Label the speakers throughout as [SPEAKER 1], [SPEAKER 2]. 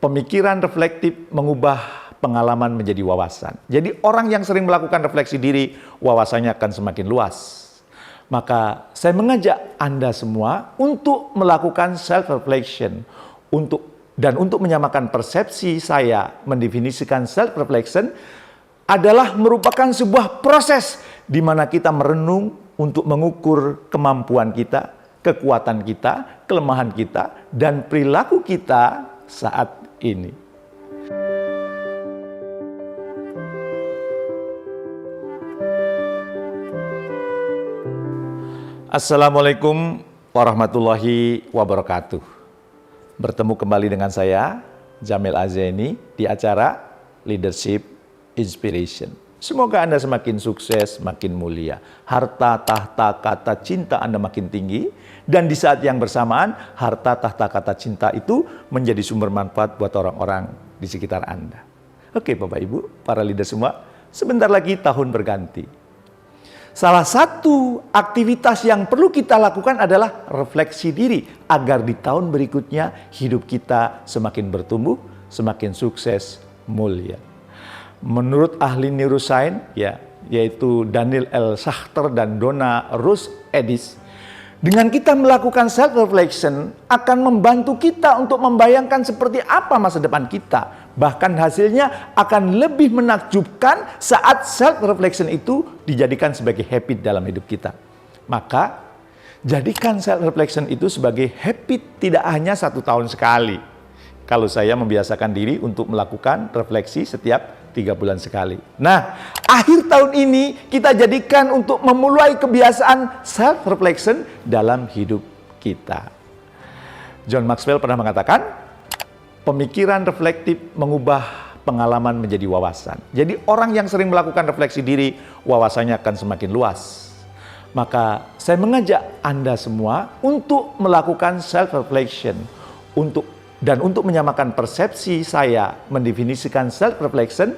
[SPEAKER 1] Pemikiran reflektif mengubah pengalaman menjadi wawasan. Jadi orang yang sering melakukan refleksi diri, wawasannya akan semakin luas. Maka saya mengajak Anda semua untuk melakukan self-reflection. Dan untuk menyamakan persepsi saya mendefinisikan self-reflection adalah merupakan sebuah proses di mana kita merenung untuk mengukur kemampuan kita, kekuatan kita, kelemahan kita, dan perilaku kita saat ini. Assalamualaikum warahmatullahi wabarakatuh. Bertemu kembali dengan saya, Jamil Azeni, di acara Leadership Inspiration. Semoga Anda semakin sukses, makin mulia. Harta, tahta, kata cinta Anda makin tinggi. Dan di saat yang bersamaan, harta, tahta, kata cinta itu menjadi sumber manfaat buat orang-orang di sekitar Anda. Oke Bapak Ibu, para leader semua, sebentar lagi tahun berganti. Salah satu aktivitas yang perlu kita lakukan adalah refleksi diri agar di tahun berikutnya hidup kita semakin bertumbuh, semakin sukses, mulia. Menurut ahli neuroscience, yaitu Daniel L. Schachter dan Donna Ruth Edis, dengan kita melakukan self-reflection akan membantu kita untuk membayangkan seperti apa masa depan kita. Bahkan hasilnya akan lebih menakjubkan saat self-reflection itu dijadikan sebagai habit dalam hidup kita. Maka, jadikan self-reflection itu sebagai habit tidak hanya 1 tahun sekali. Kalau saya membiasakan diri untuk melakukan refleksi setiap 3 bulan sekali. Nah, akhir tahun ini kita jadikan untuk memulai kebiasaan self-reflection dalam hidup kita. John Maxwell pernah mengatakan, pemikiran reflektif mengubah pengalaman menjadi wawasan. Jadi orang yang sering melakukan refleksi diri, wawasannya akan semakin luas. Maka saya mengajak Anda semua untuk melakukan self-reflection. Dan untuk menyamakan persepsi saya mendefinisikan self-reflection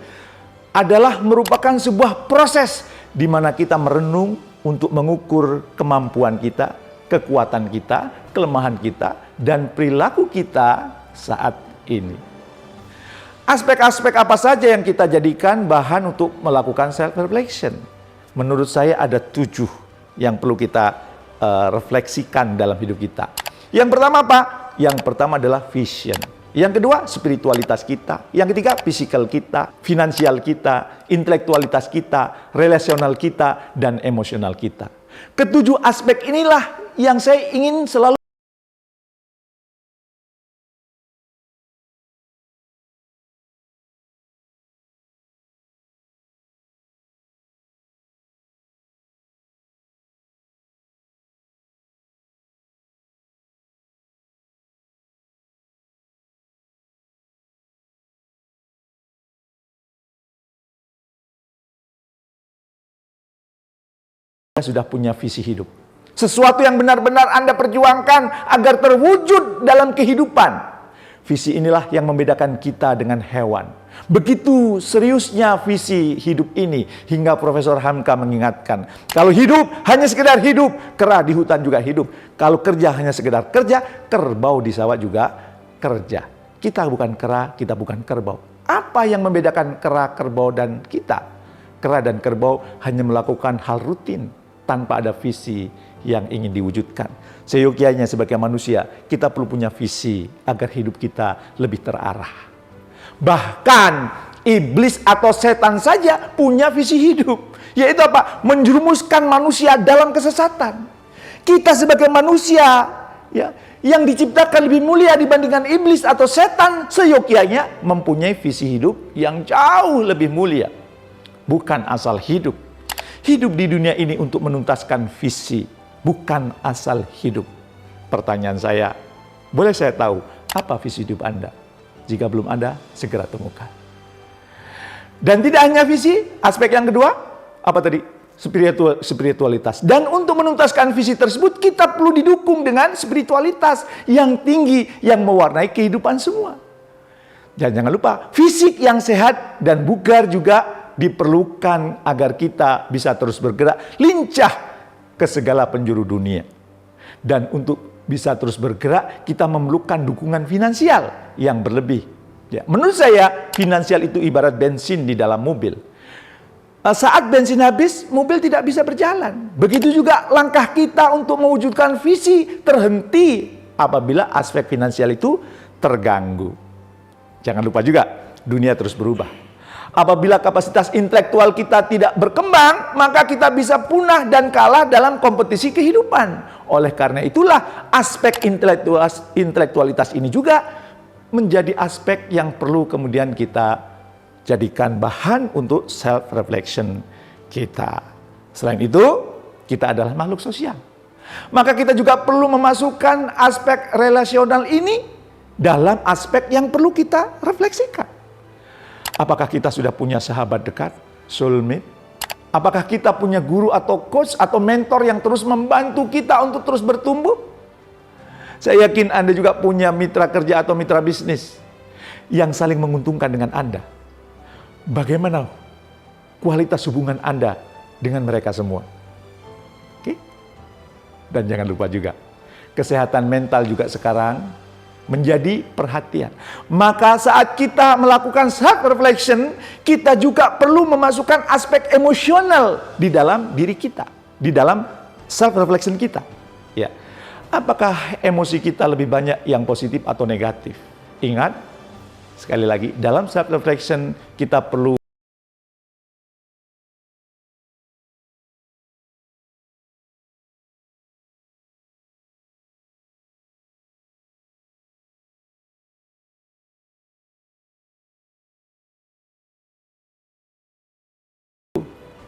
[SPEAKER 1] adalah merupakan sebuah proses di mana kita merenung untuk mengukur kemampuan kita, kekuatan kita, kelemahan kita, dan perilaku kita saat ini. Aspek-aspek apa saja yang kita jadikan bahan untuk melakukan self-reflection? Menurut saya ada 7 yang perlu kita refleksikan dalam hidup kita. Yang pertama apa? Yang pertama adalah vision. Yang kedua, spiritualitas kita. Yang ketiga, fisikal kita, finansial kita, intelektualitas kita, relasional kita, dan emosional kita. Ketujuh aspek inilah yang saya ingin selalu sudah punya visi hidup. Sesuatu yang benar-benar Anda perjuangkan agar terwujud dalam kehidupan. Visi inilah yang membedakan kita dengan hewan. Begitu seriusnya visi hidup ini hingga Profesor Hamka mengingatkan, kalau hidup hanya sekedar hidup, kera di hutan juga hidup. Kalau kerja hanya sekedar kerja, kerbau di sawah juga kerja. Kita bukan kera, kita bukan kerbau. Apa yang membedakan kera, kerbau, dan kita? Kera dan kerbau hanya melakukan hal rutin tanpa ada visi yang ingin diwujudkan. Seyogyanya sebagai manusia, kita perlu punya visi agar hidup kita lebih terarah. Bahkan iblis atau setan saja punya visi hidup, yaitu apa? Menjerumuskan manusia dalam kesesatan. Kita sebagai manusia yang diciptakan lebih mulia dibandingkan iblis atau setan, seyogyanya mempunyai visi hidup yang jauh lebih mulia. Bukan asal hidup. Hidup di dunia ini untuk menuntaskan visi, bukan asal hidup. Pertanyaan saya, boleh saya tahu apa visi hidup Anda? Jika belum ada, segera temukan. Dan tidak hanya visi, aspek yang kedua, apa tadi? Spiritualitas. Dan untuk menuntaskan visi tersebut, kita perlu didukung dengan spiritualitas yang tinggi, yang mewarnai kehidupan semua. Dan jangan lupa, fisik yang sehat dan bugar juga diperlukan agar kita bisa terus bergerak lincah ke segala penjuru dunia. Dan untuk bisa terus bergerak, kita memerlukan dukungan finansial yang berlebih. Ya, menurut saya, finansial itu ibarat bensin di dalam mobil. Saat bensin habis, mobil tidak bisa berjalan. Begitu juga langkah kita untuk mewujudkan visi terhenti apabila aspek finansial itu terganggu. Jangan lupa juga, dunia terus berubah. Apabila kapasitas intelektual kita tidak berkembang, maka kita bisa punah dan kalah dalam kompetisi kehidupan. Oleh karena itulah, aspek intelektualitas ini juga menjadi aspek yang perlu kemudian kita jadikan bahan untuk self-reflection kita. Selain itu, kita adalah makhluk sosial. Maka kita juga perlu memasukkan aspek relasional ini dalam aspek yang perlu kita refleksikan. Apakah kita sudah punya sahabat dekat, soulmate? Apakah kita punya guru atau coach atau mentor yang terus membantu kita untuk terus bertumbuh? Saya yakin Anda juga punya mitra kerja atau mitra bisnis yang saling menguntungkan dengan Anda. Bagaimana kualitas hubungan Anda dengan mereka semua? Oke? Dan jangan lupa juga, kesehatan mental juga sekarang menjadi perhatian. Maka saat kita melakukan self-reflection, kita juga perlu memasukkan aspek emosional di dalam diri kita, di dalam self-reflection kita. Ya. Apakah emosi kita lebih banyak yang positif atau negatif? Ingat, sekali lagi, dalam self-reflection kita perlu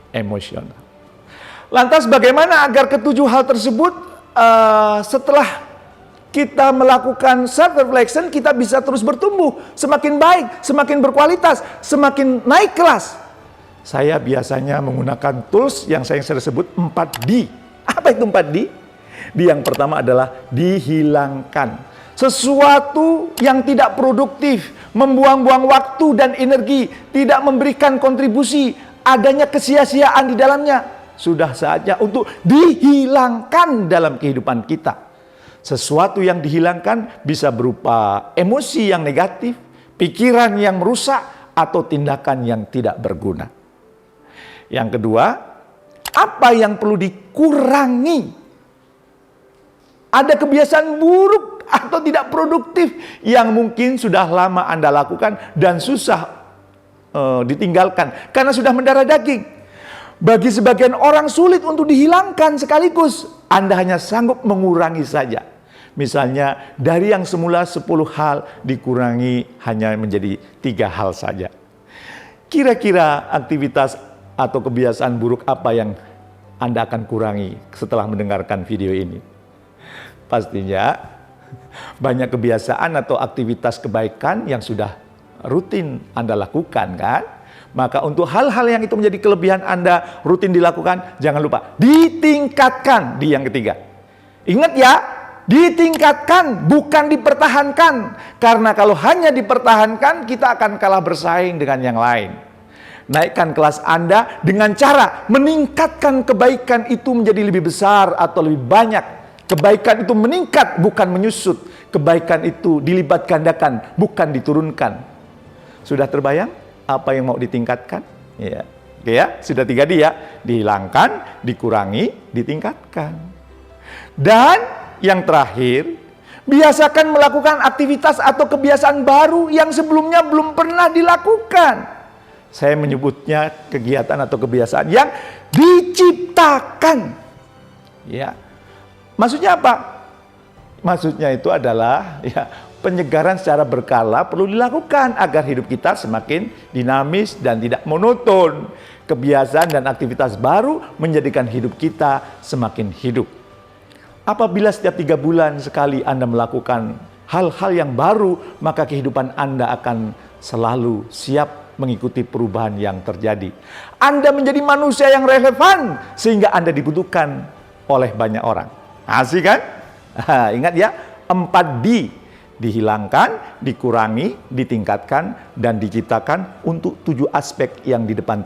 [SPEAKER 1] emosional. Lantas bagaimana agar ketujuh hal tersebut setelah kita melakukan self-reflection, kita bisa terus bertumbuh, semakin baik, semakin berkualitas, semakin naik kelas? Saya biasanya menggunakan tools yang saya sering sebut 4D. Apa itu 4D? D yang pertama adalah dihilangkan. Sesuatu yang tidak produktif, membuang-buang waktu dan energi, tidak memberikan kontribusi, adanya kesia-siaan di dalamnya, sudah saatnya untuk dihilangkan dalam kehidupan kita. Sesuatu yang dihilangkan bisa berupa emosi yang negatif, pikiran yang merusak, atau tindakan yang tidak berguna. Yang kedua, apa yang perlu dikurangi? Ada kebiasaan buruk atau tidak produktif yang mungkin sudah lama Anda lakukan dan susah ditinggalkan karena sudah mendarah daging. Bagi sebagian orang sulit untuk dihilangkan sekaligus. Anda hanya sanggup mengurangi saja. Misalnya dari yang semula 10 hal dikurangi hanya menjadi 3 hal saja. Kira-kira aktivitas atau kebiasaan buruk apa yang Anda akan kurangi setelah mendengarkan video ini? Pastinya banyak kebiasaan atau aktivitas kebaikan yang sudah rutin Anda lakukan, kan? Maka untuk hal-hal yang itu menjadi kelebihan Anda rutin dilakukan, jangan lupa ditingkatkan di yang ketiga. Ingat ya, ditingkatkan bukan dipertahankan. Karena kalau hanya dipertahankan, kita akan kalah bersaing dengan yang lain. Naikkan kelas Anda dengan cara meningkatkan kebaikan itu menjadi lebih besar atau lebih banyak. Kebaikan itu meningkat bukan menyusut. Kebaikan itu dilipat gandakan bukan diturunkan. Sudah terbayang apa yang mau ditingkatkan? Ya. Oke ya, sudah 3D ya. Dihilangkan, dikurangi, ditingkatkan. Dan yang terakhir, biasakan melakukan aktivitas atau kebiasaan baru yang sebelumnya belum pernah dilakukan. Saya menyebutnya kegiatan atau kebiasaan yang diciptakan. Ya. Maksudnya apa? Maksudnya itu adalah ya, penyegaran secara berkala perlu dilakukan agar hidup kita semakin dinamis dan tidak monoton. Kebiasaan dan aktivitas baru menjadikan hidup kita semakin hidup. Apabila setiap 3 bulan sekali Anda melakukan hal-hal yang baru, maka kehidupan Anda akan selalu siap mengikuti perubahan yang terjadi. Anda menjadi manusia yang relevan sehingga Anda dibutuhkan oleh banyak orang. Asik kan? Ingat ya, 4D. Dihilangkan, dikurangi, ditingkatkan, dan diciptakan untuk 7 aspek yang di depan